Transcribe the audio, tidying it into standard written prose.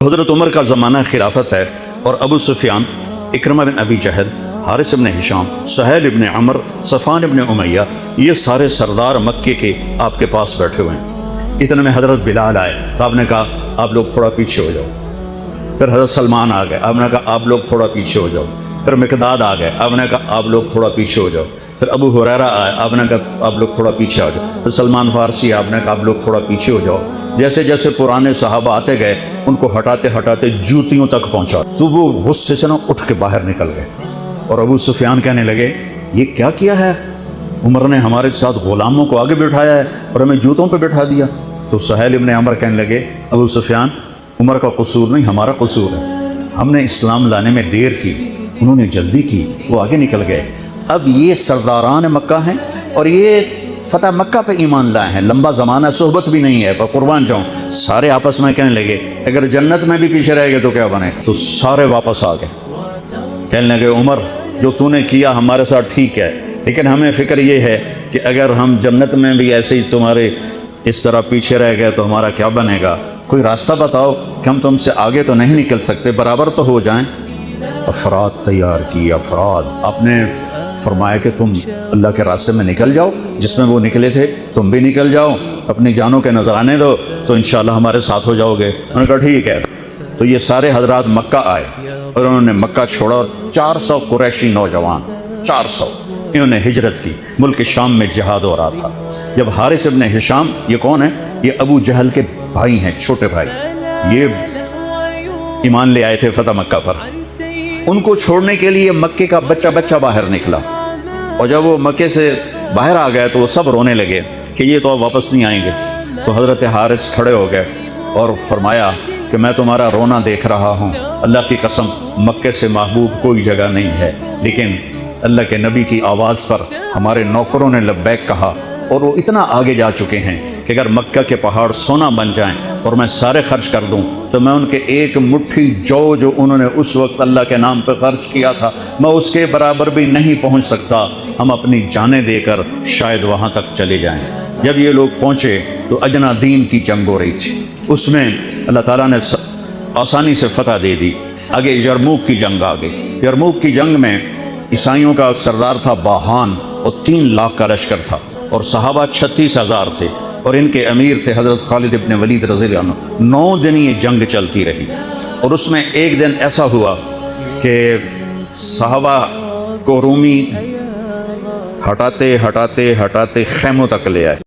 حضرت عمر کا زمانہ خلافت ہے اور ابو سفیان، اکرمہ بن ابی جہل، حارث بن ہشام، سہیل بن عمر، صفوان بن امیہ، یہ سارے سردار مکے کے آپ کے پاس بیٹھے ہوئے ہیں۔ اتنے میں حضرت بلال آئے تو آپ نے کہا آپ لوگ تھوڑا پیچھے ہو جاؤ۔ پھر حضرت سلمان آ گئے، آپ نے کہا آپ لوگ تھوڑا پیچھے ہو جاؤ۔ پھر مقداد آ گئے، آپ نے کہا آپ لوگ تھوڑا پیچھے ہو جاؤ۔ پھر ابو ہریرہ آئے، آپ نے کہا آپ لوگ تھوڑا پیچھے ہو جاؤ۔ پھر سلمان فارسی، آپ نے کہا آپ لوگ تھوڑا پیچھے ہو جاؤ۔ جیسے جیسے پرانے صحابہ آتے گئے ان کو ہٹاتے ہٹاتے جوتیوں تک پہنچا تو وہ غصے سے اٹھ کے باہر نکل گئے، اور ابو سفیان کہنے لگے یہ کیا ہے؟ عمر نے ہمارے ساتھ غلاموں کو آگے بٹھایا ہے اور ہمیں جوتوں پہ بٹھا دیا۔ تو سہیل ابن عمر کہنے لگے ابو سفیان، عمر کا قصور نہیں ہمارا قصور ہے، ہم نے اسلام لانے میں دیر کی، انہوں نے جلدی کی، وہ آگے نکل گئے۔ اب یہ سرداران مکہ ہیں اور یہ فتح مکہ پہ ایمان لائے ہیں، لمبا زمانہ صحبت بھی نہیں ہے، پر قربان جاؤں۔ سارے آپس میں کہنے لگے اگر جنت میں بھی پیچھے رہ گئے تو کیا بنے؟ تو سارے واپس آ گئے، کہنے لگے عمر جو تو نے کیا ہمارے ساتھ ٹھیک ہے، لیکن ہمیں فکر یہ ہے کہ اگر ہم جنت میں بھی ایسے ہی تمہارے اس طرح پیچھے رہ گئے تو ہمارا کیا بنے گا؟ کوئی راستہ بتاؤ کہ ہم تم سے آگے تو نہیں نکل سکتے، برابر تو ہو جائیں۔ افراد تیار کی، افراد۔ آپ نے فرمایا کہ تم اللہ کے راستے میں نکل جاؤ، جس میں وہ نکلے تھے تم بھی نکل جاؤ، اپنی جانوں کے نذرانے دو تو انشاءاللہ ہمارے ساتھ ہو جاؤ گے۔ انہوں نے کہا ٹھیک ہے۔ تو یہ سارے حضرات مکہ آئے اور انہوں نے مکہ چھوڑا، اور 400 قریشی نوجوان، 400 انہوں نے ہجرت کی۔ ملک شام میں جہاد ہو رہا تھا۔ جب حارث ابن ہشام، یہ کون ہے؟ یہ ابو جہل کے بھائی ہیں، چھوٹے بھائی، یہ ایمان لے آئے تھے فتح مکہ پر۔ ان کو چھوڑنے کے لیے مکے کا بچہ بچہ باہر نکلا، اور جب وہ مکے سے باہر آ گئے تو وہ سب رونے لگے کہ یہ تو اب واپس نہیں آئیں گے۔ تو حضرت حارث کھڑے ہو گئے اور فرمایا کہ میں تمہارا رونا دیکھ رہا ہوں، اللہ کی قسم مکے سے محبوب کوئی جگہ نہیں ہے، لیکن اللہ کے نبی کی آواز پر ہمارے نوکروں نے لبیک کہا، اور وہ اتنا آگے جا چکے ہیں کہ اگر مکہ کے پہاڑ سونا بن جائیں اور میں سارے خرچ کر دوں تو میں ان کے ایک مٹھی جو انہوں نے اس وقت اللہ کے نام پہ خرچ کیا تھا میں اس کے برابر بھی نہیں پہنچ سکتا، ہم اپنی جانیں دے کر شاید وہاں تک چلے جائیں۔ جب یہ لوگ پہنچے تو اجنا دین کی جنگ ہو رہی تھی، اس میں اللہ تعالیٰ نے آسانی سے فتح دے دی۔ آگے یرموک کی جنگ آ گئی۔ یرموک کی جنگ میں عیسائیوں کا سردار تھا باہان، اور 3 لاکھ کا لشکر تھا، اور صحابہ 36,000 تھے، اور ان کے امیر تھے حضرت خالد ابن ولید رضی اللہ عنہ۔ 9 دن یہ جنگ چلتی رہی، اور اس میں ایک دن ایسا ہوا کہ صحابہ کو رومی ہٹاتے ہٹاتے ہٹاتے خیموں تک لے آئے۔